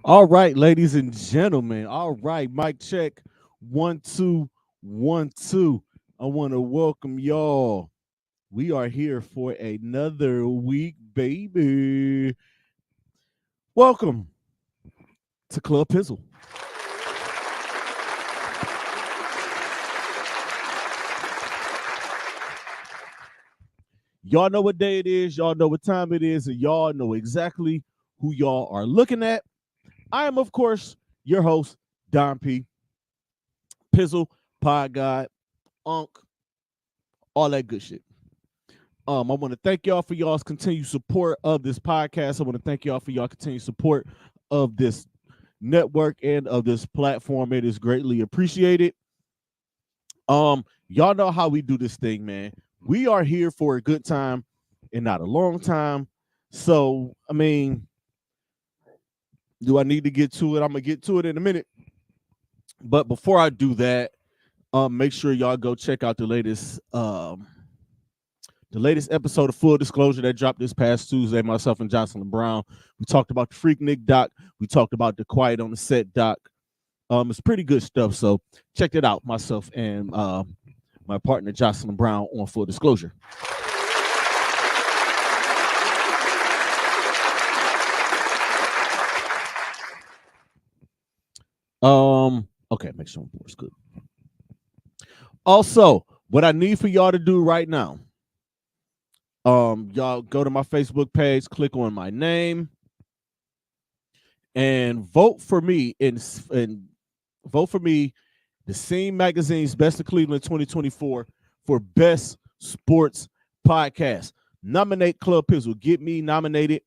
All right, ladies and gentlemen. All right, mic check. 1 2 1 2. I want to welcome y'all. We are here for another week, baby. Welcome to Club Pizzle. Y'all know what day it is, y'all know what time it is, and y'all know exactly who y'all are looking at. I am, of course, your host, Don P. Pizzle, Pod God, Unk, all that good shit. I want to thank y'all for y'all's continued support of this podcast. I want to thank y'all for y'all continued support of this network and of this platform. It is greatly appreciated. Y'all know how we do this thing, man. We are here for a good time and not a long time. So, I mean, do I need to get to it? I'm gonna get to it in a minute. But before I do that, make sure y'all go check out the latest episode of Full Disclosure that dropped this past Tuesday. Myself and Jocelyn Brown. We talked about the Freaknik doc. We talked about the Quiet on the Set doc. It's pretty good stuff. So check it out. Myself and my partner Jocelyn Brown on Full Disclosure. Okay, make sure it's good. Also, what I need for y'all to do right now, y'all go to my Facebook page, click on my name, and vote for me and vote for me, the Scene Magazine's Best of Cleveland 2024 for Best Sports Podcast. Nominate Club Pizzle. Get me nominated.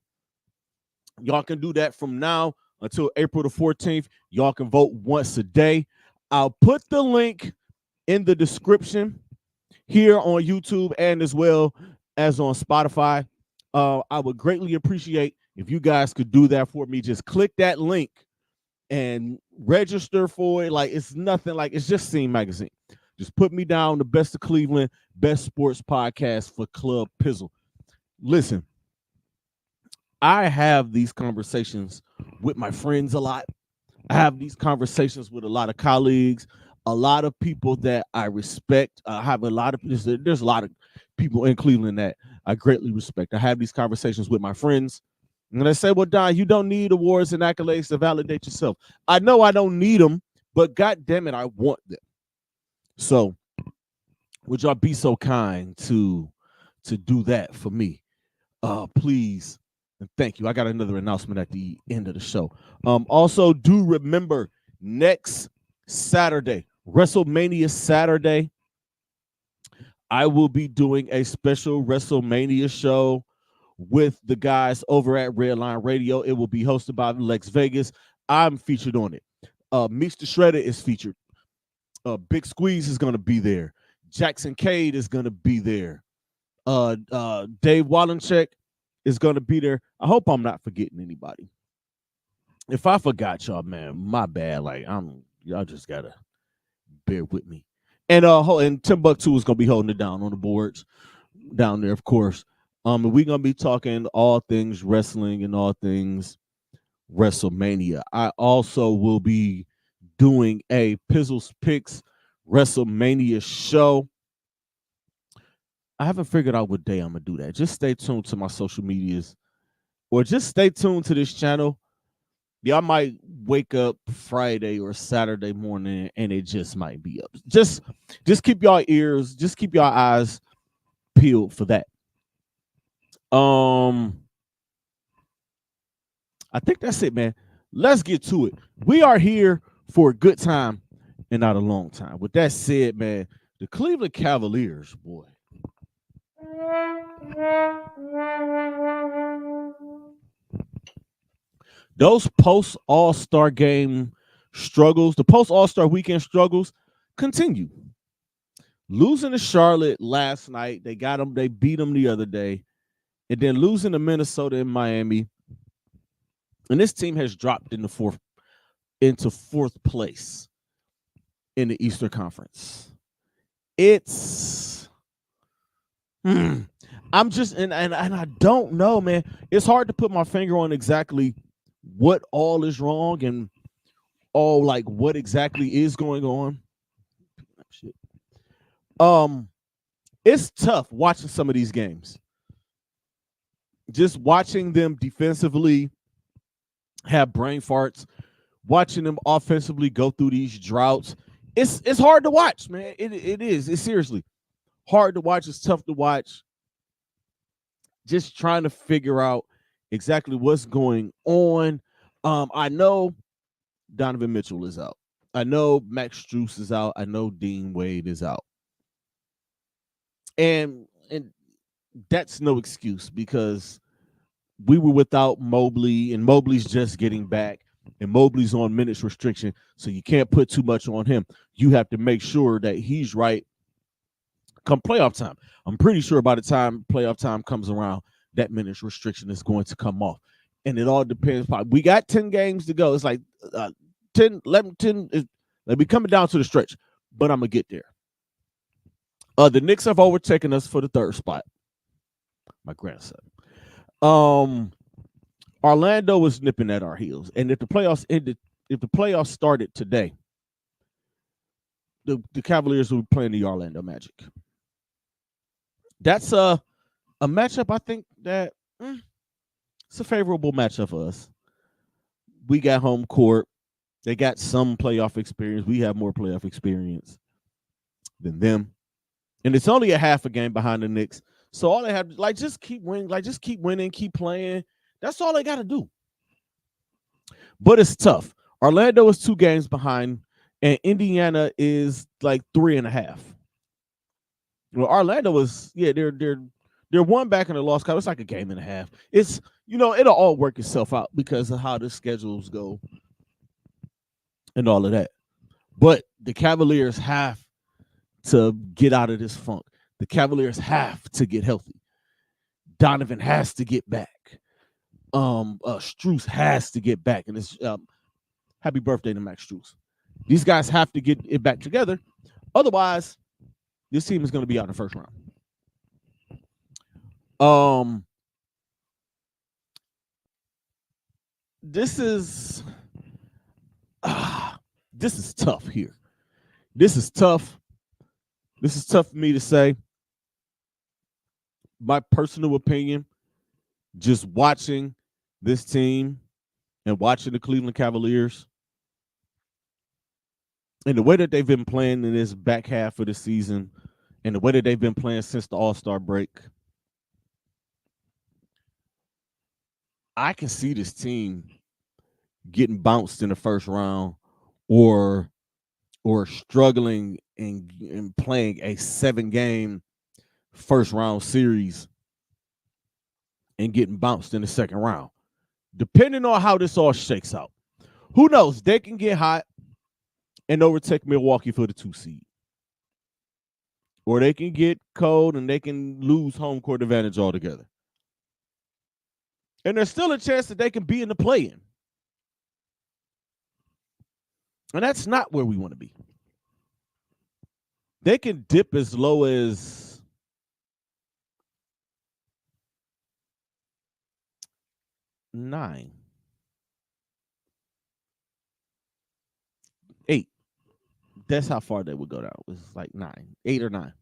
Y'all can do that from now until April the 14th. Y'all can vote once a day. I'll put the link in the description here on YouTube and as well as on Spotify. I would greatly appreciate if you guys could do that for me. Just click that link and register for it. Like, it's nothing, like, it's just Scene Magazine. Just put me down, the Best of Cleveland, Best Sports Podcast for Club Pizzle. Listen, I have these conversations with my friends a lot. I have these conversations with a lot of colleagues, a lot of people that I respect. I have a lot of there's a lot of people in Cleveland that I greatly respect. I have these conversations with my friends, and they say, "Well, Don, you don't need awards and accolades to validate yourself." I know I don't need them, but God damn it, I want them. So, would y'all be so kind to do that for me? Please and thank you. I got another announcement at the end of the show. Also, do remember next Saturday, WrestleMania Saturday, I will be doing a special WrestleMania show with the guys over at Redline Radio. It will be hosted by Lex Vegas. I'm featured on it. Meets the Shredder is featured. Big Squeeze is going to be there. Jackson Cade is going to be there. Dave Wallencheck is going to be there. I hope I'm not forgetting anybody. If I forgot y'all, man, my bad. Like, y'all just gotta bear with me. And Timbuktu is gonna be holding it down on the boards down there, of course. And we're gonna be talking all things wrestling and all things WrestleMania. I also will be doing a Pizzle's Picks WrestleMania show. I haven't figured out what day I'm gonna do that. Just stay tuned to my social medias, or just stay tuned to this channel. Y'all might wake up Friday or Saturday morning and it just might be up. Just keep y'all ears, just keep y'all eyes peeled for that. I think that's it, man. Let's get to it. We are here for a good time and not a long time. With that said, man, the Cleveland Cavaliers, boy. Those post All-Star game struggles, the post All-Star weekend struggles continue. Losing to Charlotte last night, they beat them the other day, and then losing to Minnesota and Miami. And this team has dropped into fourth place in the Eastern Conference. It's I'm just and I don't know, man. It's hard to put my finger on exactly what all is wrong and all like what exactly is going on. Shit. It's tough watching some of these games. Just watching them defensively have brain farts, watching them offensively go through these droughts. It's hard to watch, man. It is. It's seriously hard to watch. It's tough to watch. Just trying to figure out exactly what's going on. I know Donovan Mitchell is out. I know Max Strus is out. I know Dean Wade is out. And that's no excuse because we were without Mobley, and Mobley's just getting back, and Mobley's on minutes restriction, so you can't put too much on him. You have to make sure that he's right come playoff time. I'm pretty sure by the time playoff time comes around, that minutes restriction is going to come off. And it all depends. We got 10 games to go. It's like 10, 11, 10. Let me coming down to the stretch, but I'm going to get there. The Knicks have overtaken us for the third spot. My grandson. Orlando was nipping at our heels. And if the playoffs ended, if the playoffs started today, the Cavaliers will be playing the Orlando Magic. That's a matchup I think that it's a favorable matchup for us. We got home court. They got some playoff experience. We have more playoff experience than them. And it's only a half a game behind the Knicks. So all they have, like, just keep winning, keep playing. That's all they got to do. But it's tough. Orlando is 2 games behind, and Indiana is like 3.5. Well, Orlando is, they're one back in the loss column. It's like a game and a half. It's, it'll all work itself out because of how the schedules go and all of that. But the Cavaliers have to get out of this funk. The Cavaliers have to get healthy. Donovan has to get back. Strus has to get back. And it's happy birthday to Max Strus. These guys have to get it back together. Otherwise, this team is going to be out in the first round. This is tough here. This is tough. This is tough for me to say. My personal opinion, just watching this team and watching the Cleveland Cavaliers and the way that they've been playing in this back half of the season and the way that they've been playing since the All-Star break, I can see this team getting bounced in the first round or struggling and playing a 7-game first round series and getting bounced in the second round. Depending on how this all shakes out. Who knows? They can get hot and overtake Milwaukee for the 2 seed. Or they can get cold and they can lose home court advantage altogether. And there's still a chance that they can be in the play-in. And that's not where we want to be. They can dip as low as 9, 8. That's how far they would go down. It's like 9, 8 or 9.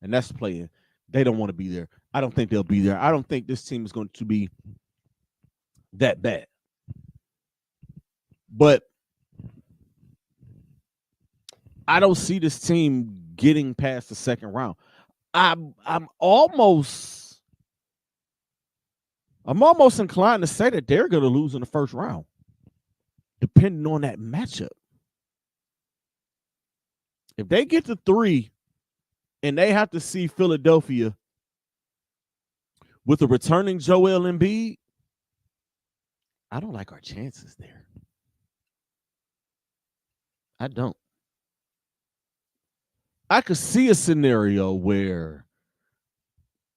And that's playing. They don't want to be there. I don't think they'll be there. I don't think this team is going to be that bad. But I don't see this team getting past the second round. I'm almost inclined to say that they're going to lose in the first round, depending on that matchup. If they get to 3 and they have to see Philadelphia with a returning Joel Embiid, I don't like our chances there. I don't. I could see a scenario where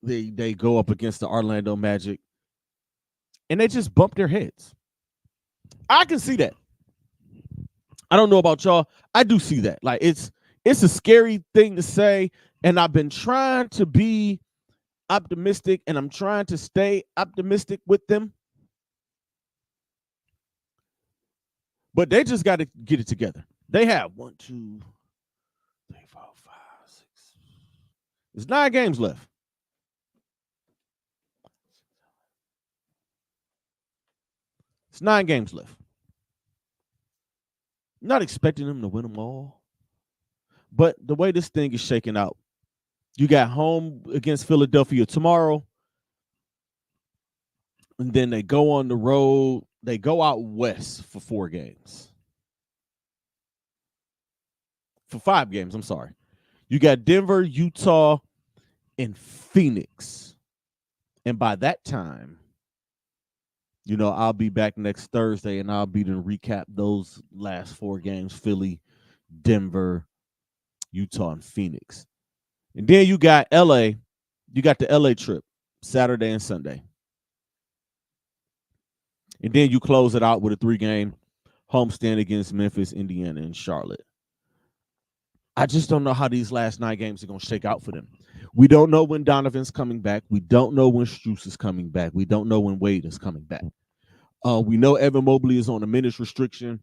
they go up against the Orlando Magic and they just bump their heads. I can see that. I don't know about y'all. I do see that. Like it's a scary thing to say, and I've been trying to be optimistic, and I'm trying to stay optimistic with them. But they just got to get it together. They have 1, 2, 3, 4, 5, 6. There's 9 games left. It's 9 games left. Not expecting them to win them all. But the way this thing is shaking out, you got home against Philadelphia tomorrow. And then they go on the road. They go out west for 4 games. For 5 games, I'm sorry. You got Denver, Utah, and Phoenix. And by that time, I'll be back next Thursday and I'll be to recap those last 4 games: Philly, Denver, Utah, and Phoenix. And then you got LA. You got the LA trip, Saturday and Sunday. And then you close it out with a 3-game homestand against Memphis, Indiana, and Charlotte. I just don't know how these last 9 games are going to shake out for them. We don't know when Donovan's coming back. We don't know when Strus is coming back. We don't know when Wade is coming back. We know Evan Mobley is on a minutes restriction,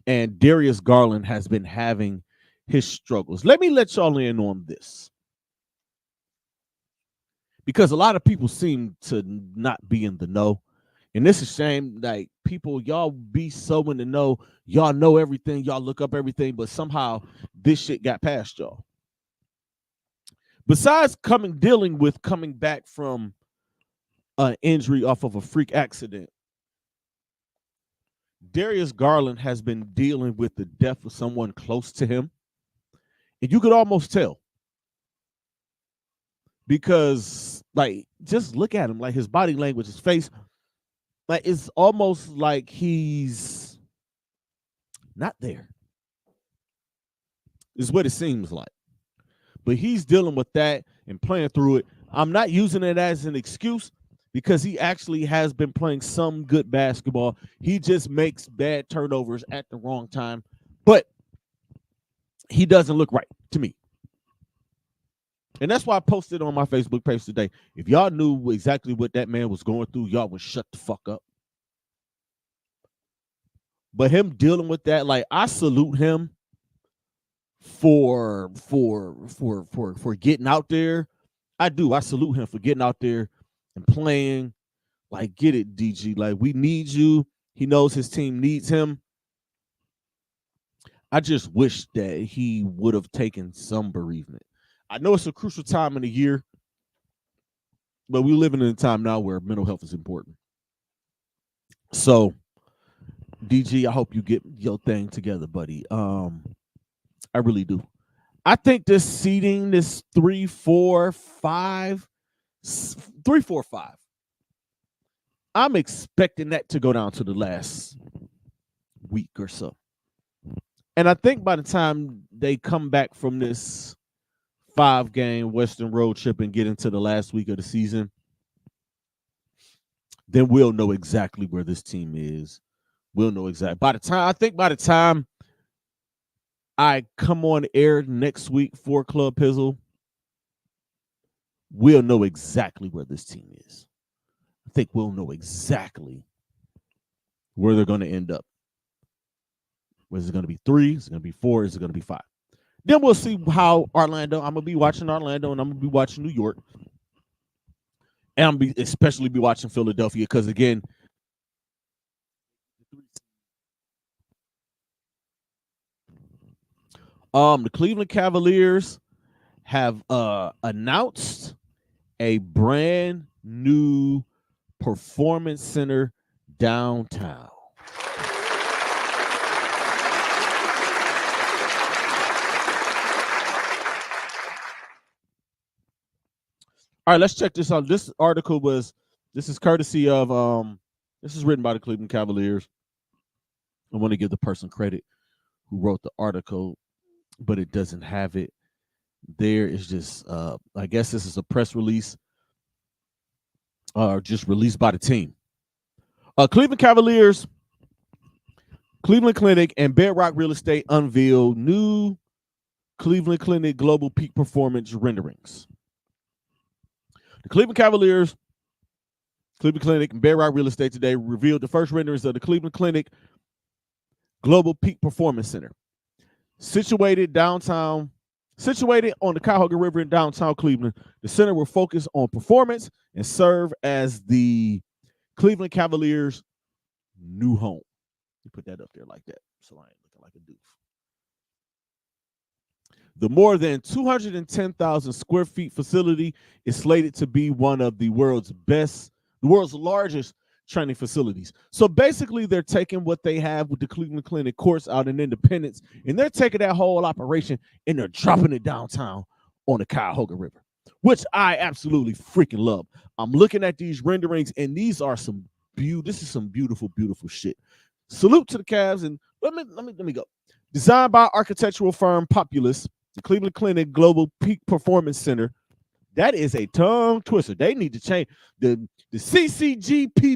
and Darius Garland has been having his struggles. Let me let y'all in on this, because a lot of people seem to not be in the know. And this is a shame. Like, people, y'all be so in the know. Y'all know everything. Y'all look up everything. But somehow this shit got past y'all. Besides dealing with coming back from an injury off of a freak accident, Darius Garland has been dealing with the death of someone close to him. And you could almost tell. Because, like, just look at him. Like, his body language, his face. Like, it's almost like he's not there. Is what it seems like. But he's dealing with that and playing through it. I'm not using it as an excuse, because he actually has been playing some good basketball. He just makes bad turnovers at the wrong time. But he doesn't look right to me. And that's why I posted on my Facebook page today. If y'all knew exactly what that man was going through, y'all would shut the fuck up. But him dealing with that, like, I salute him for getting out there. I do. I salute him for getting out there and playing. Like, get it, DG. Like, we need you. He knows his team needs him. I just wish that he would have taken some bereavement. I know it's a crucial time in the year, but we're living in a time now where mental health is important. So, DG, I hope you get your thing together, buddy. I really do. I think this seeding, this 3, 4, 5, I'm expecting that to go down to the last week or so. And I think by the time they come back from this 5-game Western road trip and get into the last week of the season, then we'll know exactly where this team is. We'll know exactly. By the time I come on air next week for Club Pizzle, we'll know exactly where this team is. I think we'll know exactly where they're going to end up. Is it going to be 3? Is it going to be 4? Is it going to be 5? Then we'll see how Orlando. I'm going to be watching Orlando, and I'm going to be watching New York. And I'm going to especially be watching Philadelphia, because, again, the Cleveland Cavaliers have announced a brand new performance center downtown. All right, let's check this out. This is courtesy of this is written by the Cleveland Cavaliers. I want to give the person credit who wrote the article, but it doesn't have it there. It's just I guess this is a press release just released by the team. Cleveland Cavaliers, Cleveland Clinic, and Bedrock Real Estate unveiled new Cleveland Clinic Global Peak Performance renderings. The Cleveland Cavaliers, Cleveland Clinic, and Bedrock Real Estate today revealed the first renderings of the Cleveland Clinic Global Peak Performance Center, situated on the Cuyahoga River in downtown Cleveland. The center will focus on performance and serve as the Cleveland Cavaliers' new home. You put that up there like that, so I ain't looking like a doof. The more than 210,000 square feet facility is slated to be one of the world's largest training facilities. So basically, they're taking what they have with the Cleveland Clinic courts out in Independence, and they're taking that whole operation and they're dropping it downtown on the Cuyahoga River, which I absolutely freaking love. I'm looking at these renderings, and these are this is some beautiful, beautiful shit. Salute to the Cavs, and let me go. Designed by architectural firm Populous, the Cleveland Clinic Global Peak Performance Center. That is a tongue twister. They need to change the CCGPPC.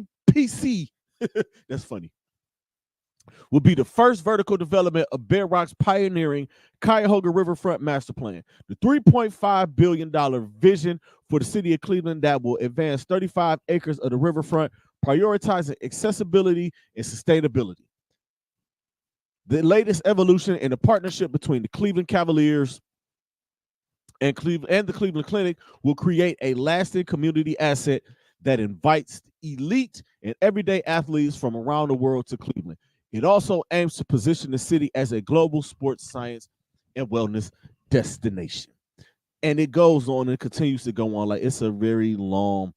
That's funny. Will be the first vertical development of Bedrock's pioneering Cuyahoga Riverfront Master Plan. The $3.5 billion vision for the city of Cleveland that will advance 35 acres of the riverfront, prioritizing accessibility and sustainability. The latest evolution in the partnership between the Cleveland Cavaliers and the Cleveland Clinic will create a lasting community asset that invites elite and everyday athletes from around the world to Cleveland. It also aims to position the city as a global sports science and wellness destination. And it goes on and continues to go on. Like, it's a very long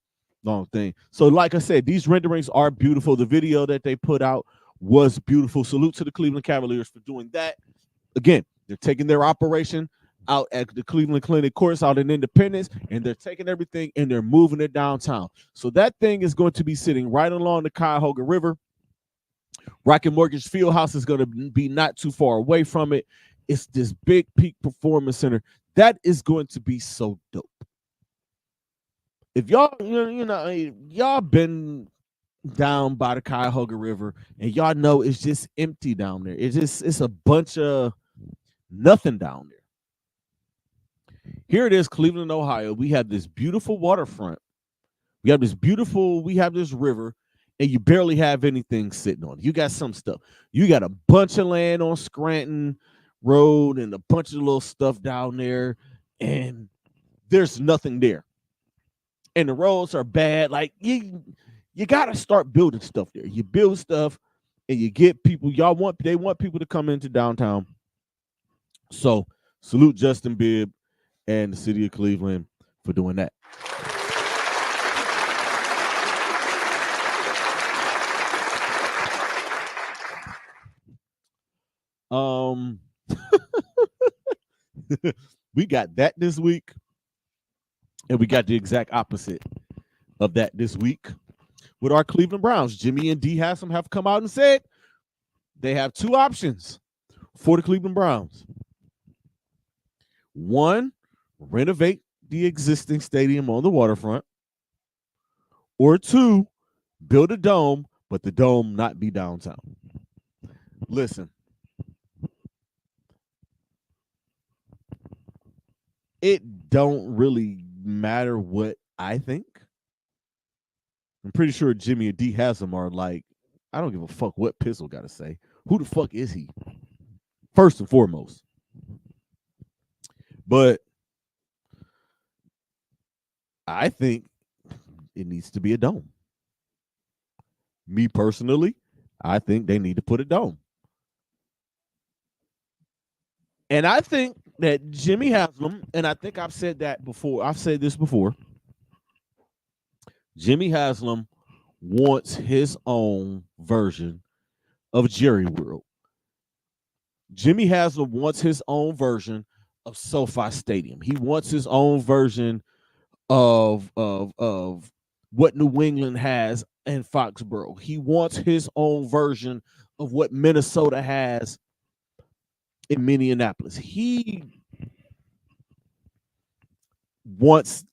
thing. So like I said, these renderings are beautiful. The video that they put out was beautiful. Salute to the Cleveland Cavaliers for doing that. Again, they're taking their operation out at the Cleveland Clinic course out in Independence, and they're taking everything and they're moving it downtown. So that thing is going to be sitting right along the Cuyahoga River. Rocket Mortgage Fieldhouse is going to be not too far away from it. It's this big peak performance center. That is going to be so dope. If y'all, y'all been down by the Cuyahoga River, and y'all know it's just empty down there. It's a bunch of nothing down there. Here it is, Cleveland, Ohio. We have this beautiful waterfront. We have this river, and you barely have anything sitting on it. You got some stuff. You got a bunch of land on Scranton Road and a bunch of little stuff down there, and there's nothing there. And the roads are bad. Like, you got to start building stuff there. You build stuff and you get people. They want people to come into downtown. So salute Justin Bibb and the city of Cleveland for doing that. We got that this week, and we got the exact opposite of that this week with our Cleveland Browns. Jimmy and D Haslam have come out and said they have two options for the Cleveland Browns. One, renovate the existing stadium on the waterfront. Or two, build a dome, but the dome not be downtown. Listen, it don't really matter what I think. I'm pretty sure Jimmy and D Haslam are like, I don't give a fuck what Pizzle got to say. Who the fuck is he? First and foremost. But I think it needs to be a dome. Me personally, I think they need to put a dome. And I think that Jimmy Haslam, and I think I've said that before. I've said this before. Jimmy Haslam wants his own version of Jerry World. Jimmy Haslam wants his own version of SoFi Stadium. He wants his own version of what New England has in Foxborough. He wants his own version of what Minnesota has in Minneapolis. He wants,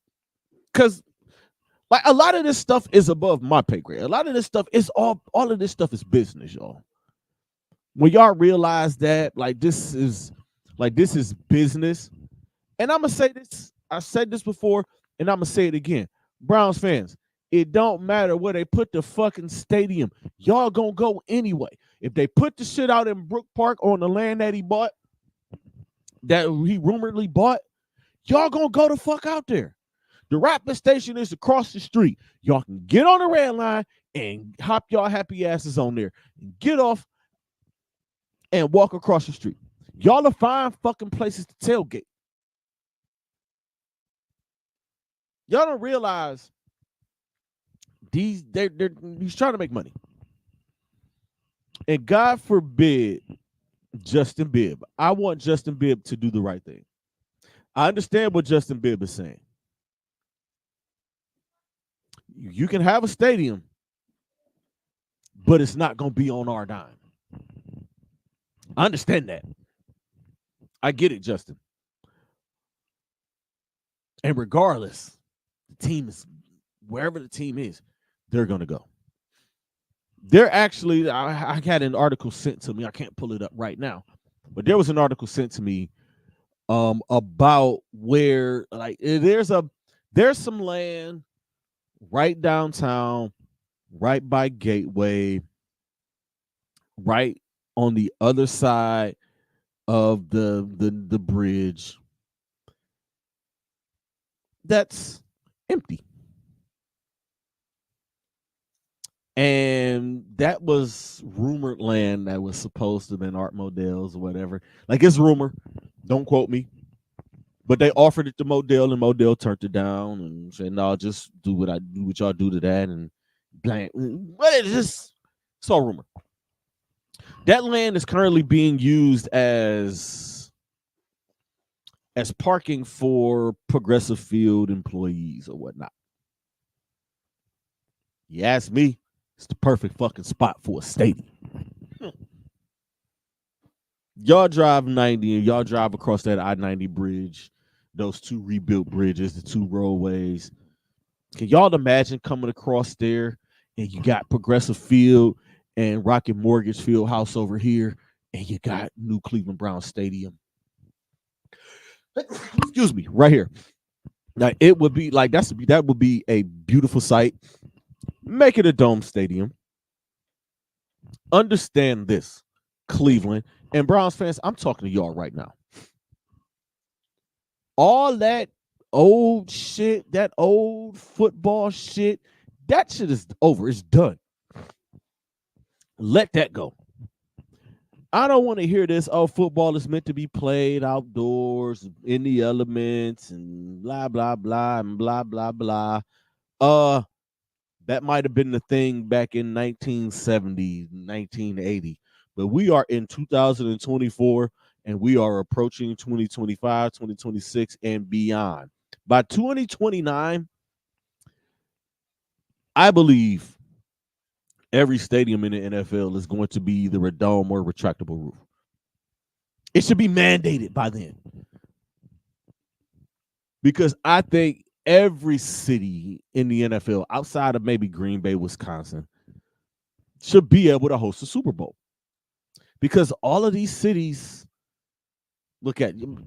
because like a lot of this stuff is above my pay grade. A lot of this stuff is all of this stuff is business, y'all. When y'all realize that, like, this is business. And I'm gonna say this, I said this before, and I'm gonna say it again. Browns fans, It don't matter where they put the fucking stadium. Y'all gonna go anyway. If they put the shit out in Brook Park on the land that he bought, that he rumoredly bought, y'all gonna go the fuck out there. The rapid station is across the street. Y'all can get on the red line and hop y'all happy asses on there. Get off and walk across the street. Y'all are fine fucking places to tailgate. Y'all don't realize he's trying to make money. And God forbid Justin Bibb. I want Justin Bibb to do the right thing. I understand what Justin Bibb is saying. You can have a stadium, but it's not going to be on our dime. I understand that. I get it, Justin. And regardless, the team is, wherever the team is, they're going to go. They're actually, I had an article sent to me. I can't pull it up right now, but there was an article sent to me about where, like, there's some land right downtown, right by Gateway, right on the other side of the bridge that's empty. And that was rumored land that was supposed to have been Art Modell's or whatever. Like, it's rumor. Don't quote me. But they offered it to Modell, and Modell turned it down and said, "No, just do what y'all do to that." And blank. But it's all rumor. That land is currently being used as parking for Progressive Field employees or whatnot. You ask me, it's the perfect fucking spot for a stadium. Y'all drive 90 and y'all drive across that I-90 bridge, those two rebuilt bridges, the two roadways. Can y'all imagine coming across there and you got Progressive Field and Rocket Mortgage Field House over here, and you got new Cleveland Browns Stadium? Excuse me, right here. Now, it would be like that would be a beautiful sight. Make it a dome stadium. Understand this, Cleveland and Browns fans. I'm talking to y'all right now. All that old shit, that old football shit, that shit is over. It's done. Let that go. I don't want to hear this. Oh, football is meant to be played outdoors in the elements and blah, blah, blah, and blah, blah, blah. That might have been the thing back in 1970, 1980. But we are in 2024, and we are approaching 2025, 2026, and beyond. By 2029, I believe every stadium in the NFL is going to be either a dome or a retractable roof. It should be mandated by then. Because I think every city in the NFL, outside of maybe Green Bay, Wisconsin, should be able to host a Super Bowl. Because all of these cities, look at you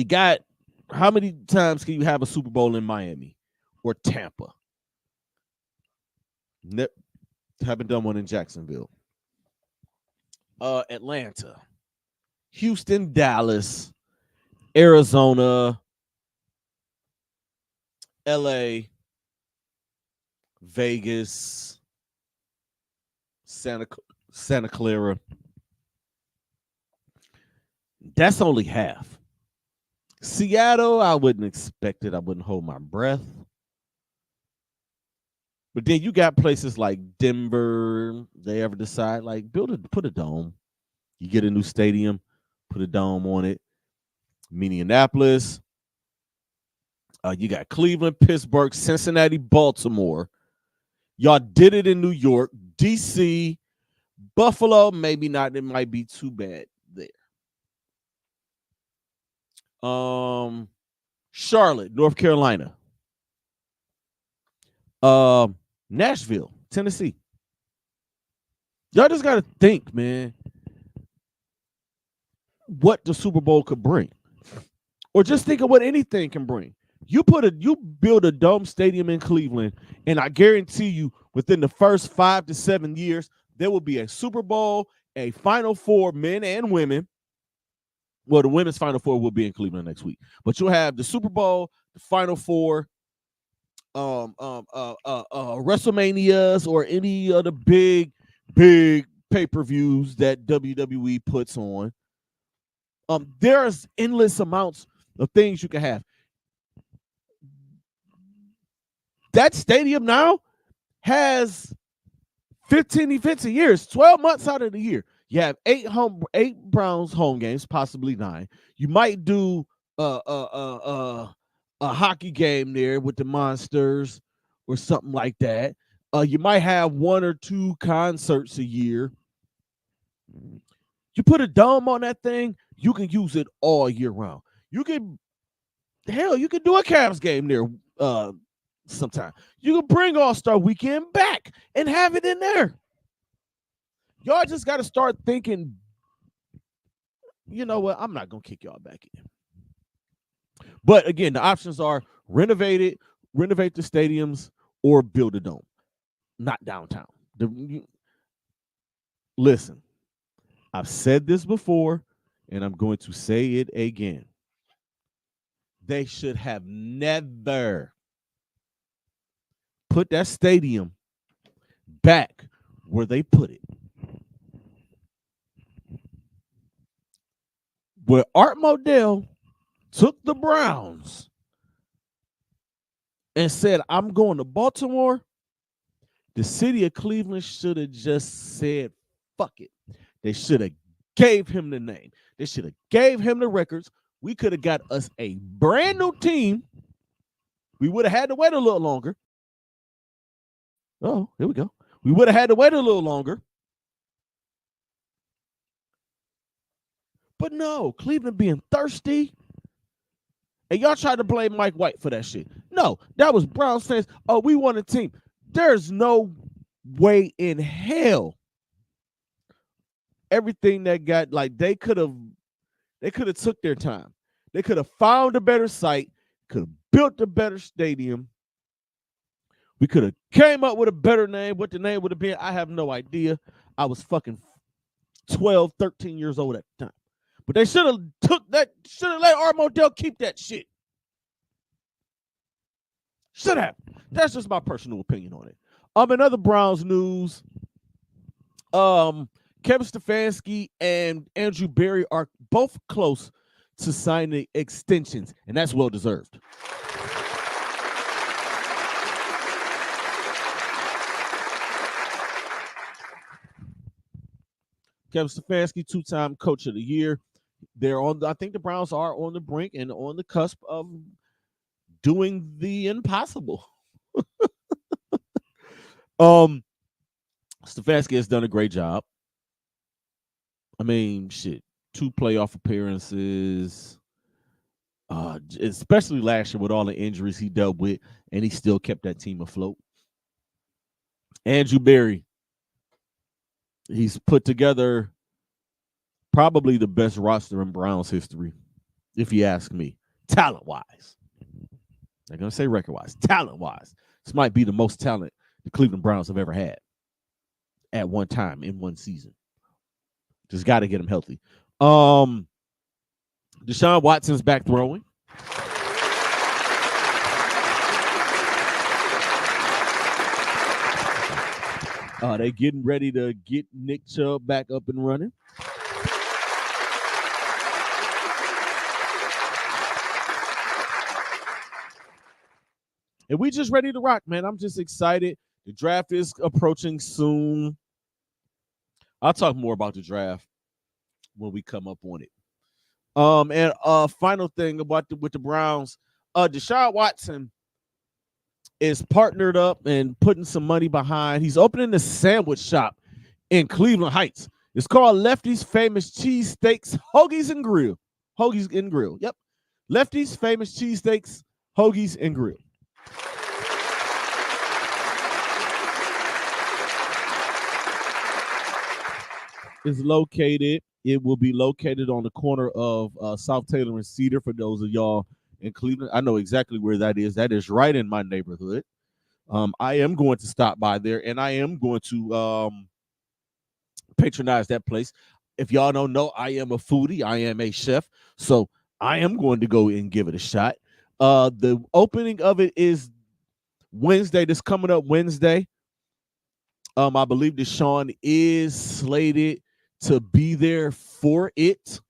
got, how many times can you have a Super Bowl in Miami or Tampa? Haven't done one in Jacksonville. Atlanta, Houston, Dallas, Arizona, LA, Vegas, Santa Clara. That's only half. Seattle, I wouldn't expect it. I wouldn't hold my breath. But then you got places like Denver. They ever decide, like, put a dome. You get a new stadium, put a dome on it. Minneapolis. You got Cleveland, Pittsburgh, Cincinnati, Baltimore. Y'all did it in New York, DC, Buffalo. Maybe not. It might be too bad there. Charlotte, North Carolina. Nashville, Tennessee. Y'all just got to think, man, what the Super Bowl could bring. Or just think of what anything can bring. You build a dome stadium in Cleveland, and I guarantee you, within the first 5 to 7 years, there will be a Super Bowl, a Final Four, men and women. Well, the women's Final Four will be in Cleveland next week, but you'll have the Super Bowl, the Final Four, WrestleManias, or any of the big pay-per-views that WWE puts on. There's endless amounts of things you can have. That stadium now has 15 events a year. It's 12 months out of the year. You have eight Browns home games, possibly 9. You might do a hockey game there with the Monsters or something like that. You might have 1 or 2 concerts a year. You put a dome on that thing, you can use it all year round. You can do a Cavs game there sometime. You can bring All-Star Weekend back and have it in there. Y'all just got to start thinking, you know what, I'm not going to kick y'all back in. But again, the options are renovate the stadiums, or build a dome, not downtown. Listen, I've said this before, and I'm going to say it again. They should have never put that stadium back where they put it. Where Art Modell took the Browns and said, I'm going to Baltimore, the city of Cleveland should have just said, fuck it. They should have gave him the name. They should have gave him the records. We could have got us a brand new team. We would have had to wait a little longer. Oh, here we go. We would have had to wait a little longer. But no, Cleveland being thirsty. And y'all tried to blame Mike White for that shit. No, that was Browns fans. Oh, we won a team. There's no way in hell. Everything that got, like, they could have took their time. They could have found a better site, could have built a better stadium. We could have came up with a better name. What the name would have been, I have no idea. I was fucking 12, 13 years old at the time. But they should have let Art Modell keep that shit. Should have. That's just my personal opinion on it. In other Browns news, Kevin Stefanski and Andrew Berry are both close to signing extensions, and that's well deserved. Kevin Stefanski, 2-time Coach of the Year. I think the Browns are on the brink and on the cusp of doing the impossible. Stefanski has done a great job. I mean, shit, 2 playoff appearances, especially last year with all the injuries he dealt with, and he still kept that team afloat. Andrew Berry, he's put together probably the best roster in Browns history, if you ask me, talent-wise. I'm going to say record-wise. Talent-wise, this might be the most talent the Cleveland Browns have ever had at one time in one season. Just got to get him healthy. Deshaun Watson's back throwing. They getting ready to get Nick Chubb back up and running. And we just ready to rock, man. I'm just excited. The draft is approaching soon. I'll talk more about the draft when we come up on it. And final thing about with the Browns, Deshaun Watson is partnered up and putting some money behind. He's opening a sandwich shop in Cleveland Heights. It's called Lefty's Famous Cheesesteaks, Hoagies and Grill. Hoagies and Grill. Yep. Lefty's Famous Cheesesteaks, Hoagies and Grill. It will be located on the corner of South Taylor and Cedar, for those of y'all in Cleveland. I know exactly where that is. That is right in my neighborhood. I am going to stop by there, and I am going to patronize that place. If y'all don't know, I am a foodie. I am a chef, so I am going to go and give it a shot. The opening of it is Wednesday. This coming up Wednesday. I believe Deshaun is slated to be there for it.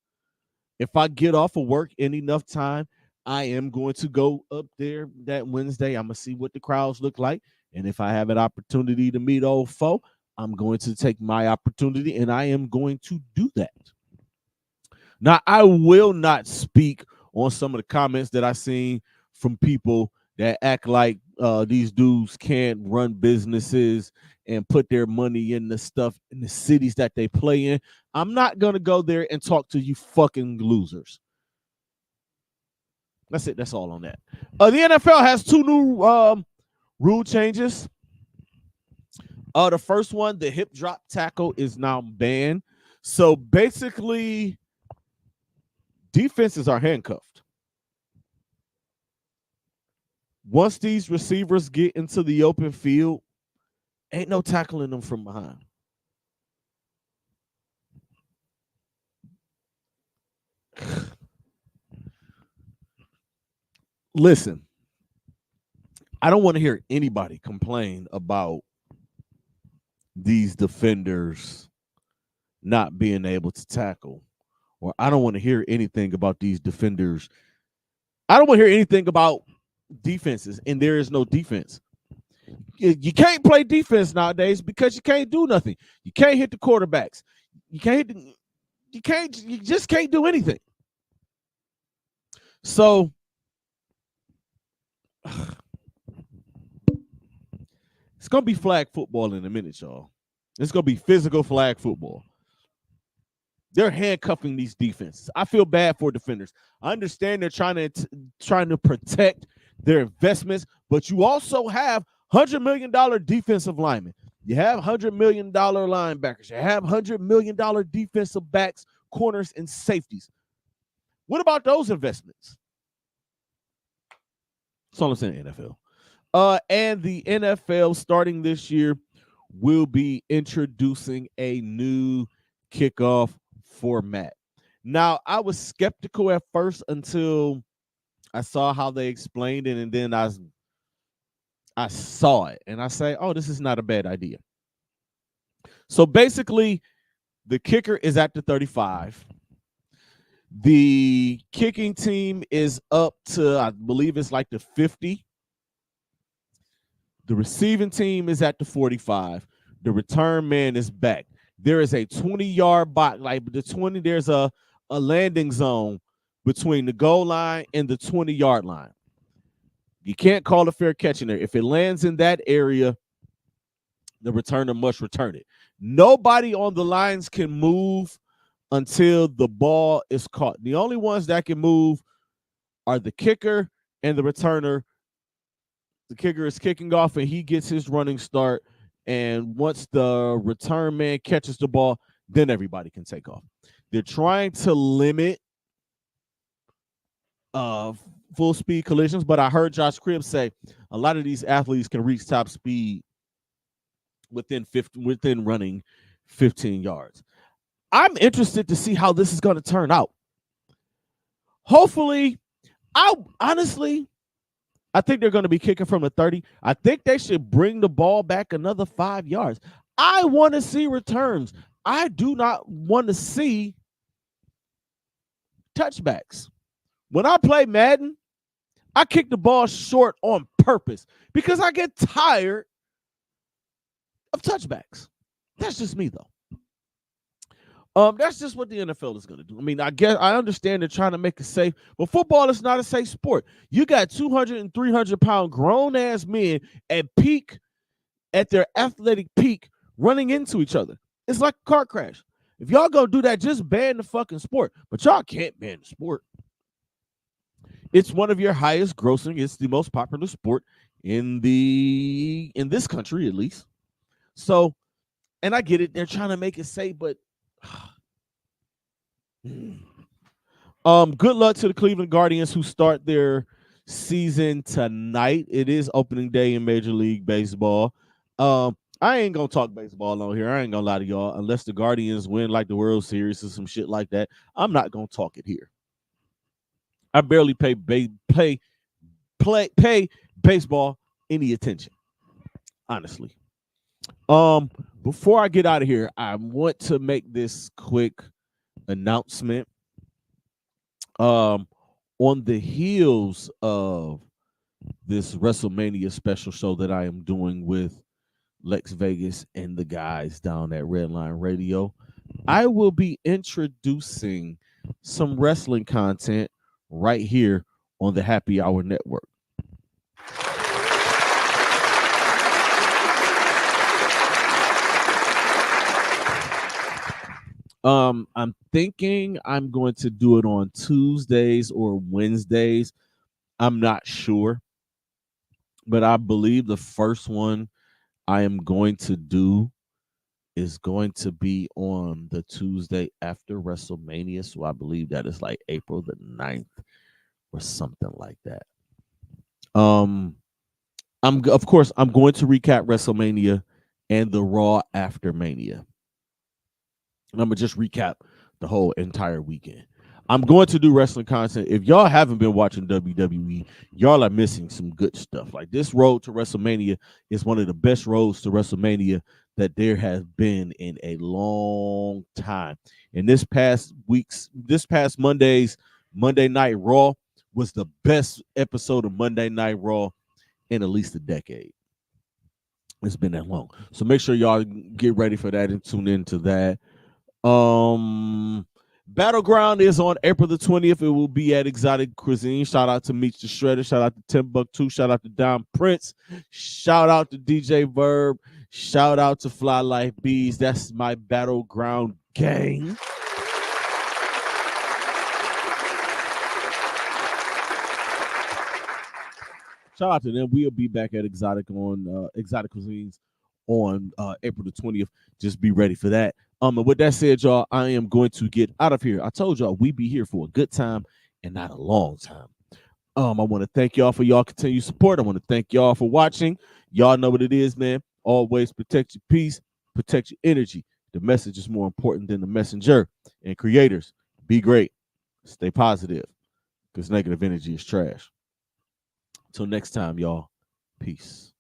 If I get off of work in enough time, I am going to go up there that Wednesday. I'm gonna see what the crowds look like, and if I have an opportunity to meet old foe, I'm going to take my opportunity, and I am going to do that. Now, I will not speak on some of the comments that I've seen from people that act like these dudes can't run businesses and put their money in the stuff in the cities that they play in. I'm not going to go there and talk to you fucking losers. That's it. That's all on that. The NFL has two new rule changes. The first one, the hip drop tackle is now banned. So basically, defenses are handcuffed. Once these receivers get into the open field, ain't no tackling them from behind. Listen, I don't want to hear anybody complain about these defenders not being able to tackle, or I don't want to hear anything about these defenders. I don't want to hear anything about defenses, and there is no defense. You can't play defense nowadays because you can't do nothing. You can't hit the quarterbacks. You just can't do anything. So it's gonna be flag football in a minute, y'all. It's gonna be physical flag football. They're handcuffing these defenses. I feel bad for defenders. I understand they're trying to protect their investments, but you also have $100 million defensive linemen. You have $100 million linebackers. You have $100 million defensive backs, corners, and safeties. What about those investments? That's all I'm saying, NFL. And the NFL starting this year will be introducing a new kickoff format. Now, I was skeptical at first until I saw how they explained it, and then I saw it, and I say, oh, this is not a bad idea. So basically, the kicker is at the 35. The kicking team is up to, I believe it's like the 50. The receiving team is at the 45. The return man is back. There is a 20-yard box, like the 20, there's a landing zone between the goal line and the 20-yard line. You can't call a fair catch in there. If it lands in that area, the returner must return it. Nobody on the lines can move until the ball is caught. The only ones that can move are the kicker and the returner. The kicker is kicking off, and he gets his running start. And once the return man catches the ball, then everybody can take off. They're trying to limit full speed collisions, but I heard Josh Cribbs say a lot of these athletes can reach top speed within running 15 yards. I'm interested to see how this is going to turn out. Hopefully, I think they're going to be kicking from the 30. I think they should bring the ball back another 5 yards. I want to see returns. I do not want to see touchbacks. When I play Madden, I kick the ball short on purpose because I get tired of touchbacks. That's just me, though. That's just what the NFL is going to do. I mean, I understand they're trying to make it safe, but football is not a safe sport. You got 200 and 300-pound grown-ass men at their athletic peak running into each other. It's like a car crash. If y'all going to do that, just ban the fucking sport. But y'all can't ban the sport. It's one of your highest grossing. It's the most popular sport in this country, at least. So, and I get it. They're trying to make it safe, but Good luck to the Cleveland Guardians who start their season tonight. It is opening day in Major League Baseball. I ain't gonna talk baseball on here. I ain't gonna lie to y'all. Unless the Guardians win like the World Series or some shit like that, I'm not gonna talk it here. I barely pay baseball any attention, honestly. Before I get out of here, I want to make this quick announcement. On the heels of this WrestleMania special show that I am doing with Lex Vegas and the guys down at Redline Radio, I will be introducing some wrestling content right here on the Happy Hour Network. I'm thinking I'm going to do it on Tuesdays or Wednesdays. I'm not sure, but I believe the first one I am going to do is going to be on the Tuesday after WrestleMania. So I believe that is like April the 9th or something like that. I'm going to recap WrestleMania and the Raw after Mania. And I'm gonna just recap the whole entire weekend. I'm going to do wrestling content. If y'all haven't been watching WWE, y'all are missing some good stuff. Like this road to WrestleMania is one of the best roads to WrestleMania that there has been in a long time. And this past Monday's Monday Night Raw was the best episode of Monday Night Raw in at least a decade. It's been that long. So make sure y'all get ready for that and tune into that. Battleground is on April the 20th. It will be at Exotic Cuisine. Shout out to Meech the Shredder. Shout out to Timbuktu. Shout out to Don Prince. Shout out to DJ Verb. Shout out to Fly Life Bees. That's my Battleground gang. Shout out to them. We'll be back at Exotic Cuisines on April the 20th. Just be ready for that. And with that said, y'all, I am going to get out of here. I told y'all we be here for a good time and not a long time. I want to thank y'all for y'all continued support. I want to thank y'all for watching. Y'all know what it is, man. Always protect your peace, protect your energy. The message is more important than the messenger. And creators, be great. Stay positive, because negative energy is trash. Until next time, y'all. Peace.